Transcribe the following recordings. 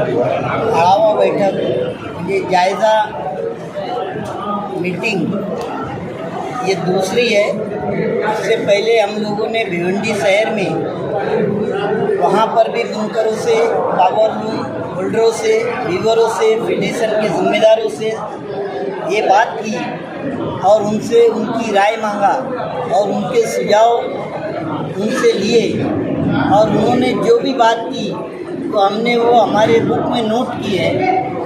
आढावा बैठक ये जायज़ा मीटिंग ये दूसरी है। इससे पहले हम लोगों ने भिवंडी शहर में वहाँ पर भी बुनकरों से, पावर लूम होल्डरों से, वीवरों से, फेडरेशन के जिम्मेदारों से ये बात की और उनसे उनकी राय मांगा और उनके सुझाव उनसे लिए और उन्होंने जो भी बात की तो हमने वो हमारे बुक में नोट की है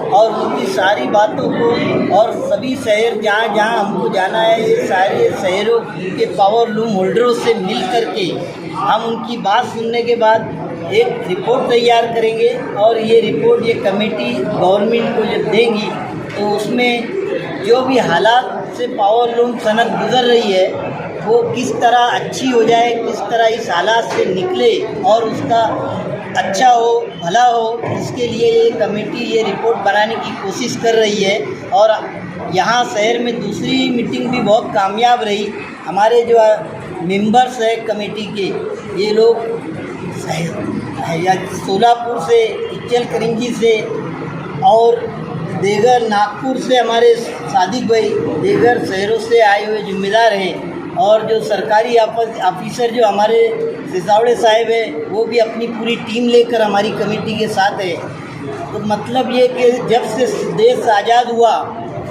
और उनकी सारी बातों को और सभी शहर जहाँ जहाँ हमको जाना है ये सारे शहरों के पावर लूम होल्डरों से मिल कर के हम उनकी बात सुनने के बाद एक रिपोर्ट तैयार करेंगे और ये रिपोर्ट ये कमेटी गवर्नमेंट को जब देंगी तो उसमें जो भी हालात से पावर लूम सनत गुजर रही है वो किस तरह अच्छी हो जाए, किस तरह इस हालात से निकले और उसका अच्छा हो, भला हो, इसके लिए ये कमेटी ये रिपोर्ट बनाने की कोशिश कर रही है। और यहाँ शहर में दूसरी मीटिंग भी बहुत कामयाब रही। हमारे जो मेंबर्स है कमेटी के ये लोग सोलापुर से, इच्चल करिंजी से और देगर नागपुर से हमारे सादिक भाई देगर शहरों से आए हुए जिम्मेदार हैं और जो सरकारी ऑफिसर जो हमारे सिसावड़े साहब है वो भी अपनी पूरी टीम लेकर हमारी कमेटी के साथ है। तो मतलब ये कि जब से देश आज़ाद हुआ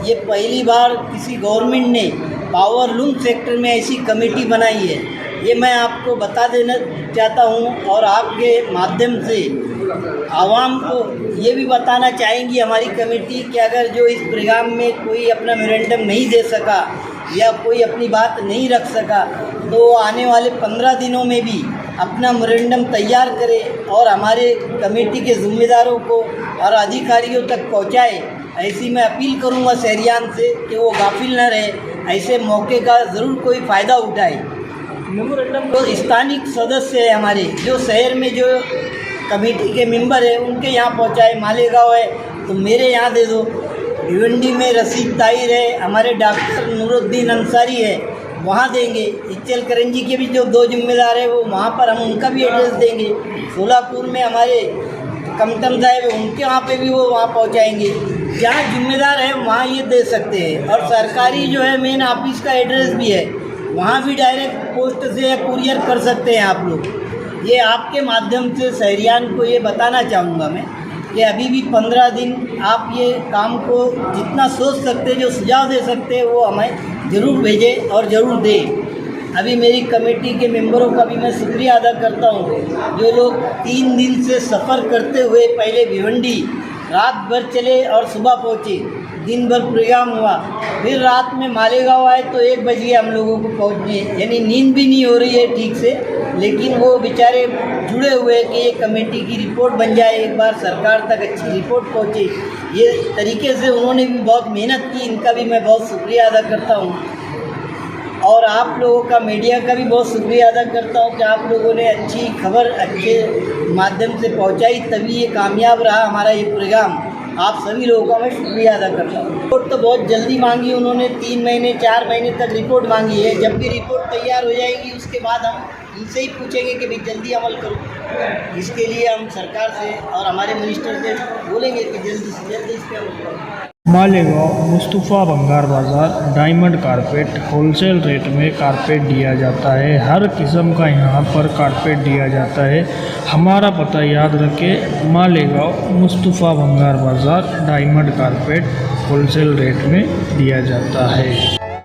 ये पहली बार किसी गवर्नमेंट ने पावर लूम सेक्टर में ऐसी कमेटी बनाई है। ये मैं आपको बता देना चाहता हूँ और आपके माध्यम से आवाम को ये भी बताना चाहेंगी हमारी कमेटी कि अगर जो इस प्रोग्राम में कोई अपना मेमोरेंडम नहीं दे सका या कोई अपनी बात नहीं रख सका तो आने वाले 15 दिनों में भी अपना मेमोरेंडम तैयार करे और हमारे कमेटी के जिम्मेदारों को और अधिकारियों तक पहुंचाए। ऐसी मैं अपील करूंगा शहरियान से कि वो गाफिल न रहे, ऐसे मौके का ज़रूर कोई फ़ायदा उठाए। मेमोरेंडम तो स्थानीय सदस्य है हमारे जो शहर में जो कमेटी के मेंबर है उनके यहाँ पहुँचाए। मालेगांव है तो मेरे यहाँ दे दो, भिवंडी में रशीद ताहिर है, हमारे डॉक्टर नूरुद्दीन अंसारी है वहाँ देंगे। इच्चल करंजी के भी जो 2 जिम्मेदार है वो वहाँ पर हम उनका भी एड्रेस देंगे। सोलापुर में हमारे कमटम साहब है उनके वहाँ पे भी वो वहाँ पहुँचाएंगे। जहाँ जिम्मेदार है वहाँ ये दे सकते हैं और सरकारी जो है मेन ऑफिस का एड्रेस भी है वहाँ भी डायरेक्ट पोस्ट से या कुरियर कर सकते हैं आप लोग। ये आपके माध्यम से शहरियान को ये बताना चाहूँगा मैं कि अभी भी 15 दिन आप ये काम को जितना सोच सकते जो सुझाव दे सकते हैं वो हमें ज़रूर भेजें और ज़रूर दें। अभी मेरी कमेटी के मेंबरों का भी मैं शुक्रिया अदा करता हूँ जो लोग 3 दिन से सफ़र करते हुए पहले भिवंडी रात भर चले और सुबह पहुँचे, दिन भर प्रोग्राम हुआ, फिर रात में मालेगांव आए तो 1 बज गया हम लोगों को पहुँचने, यानी नींद भी नहीं हो रही है ठीक से। लेकिन वो बेचारे जुड़े हुए कि ये कमेटी की रिपोर्ट बन जाए, एक बार सरकार तक अच्छी रिपोर्ट पहुँचे, ये तरीके से उन्होंने भी बहुत मेहनत की। इनका भी मैं बहुत शुक्रिया अदा करता हूँ और आप लोगों का मीडिया का भी बहुत शुक्रिया अदा करता हूँ कि आप लोगों ने अच्छी खबर अच्छे माध्यम से पहुँचाई, तभी ये कामयाब रहा हमारा ये प्रोग्राम। आप सभी लोगों का मैं शुक्रिया अदा करता हूँ। रिपोर्ट तो बहुत जल्दी मांगी उन्होंने, 3 महीने 4 महीने तक रिपोर्ट मांगी है। जब भी रिपोर्ट तैयार हो जाएगी उसके बाद हम इनसे ही पूछेंगे कि भाई जल्दी अमल करो। इसके लिए हम सरकार से और हमारे मिनिस्टर से बोलेंगे कि जल्दी से जल्दी इस पर अमल करो। मालेगांव मुस्तफ़ा भंगार बाज़ार डायमंड कारपेट होलसेल रेट में कारपेट दिया जाता है। हर किस्म का यहाँ पर कारपेट दिया जाता है। हमारा पता याद रखें, मालेगांव मुस्तफ़ा भंगार बाज़ार डायमंड कारपेट होलसेल रेट में दिया जाता है।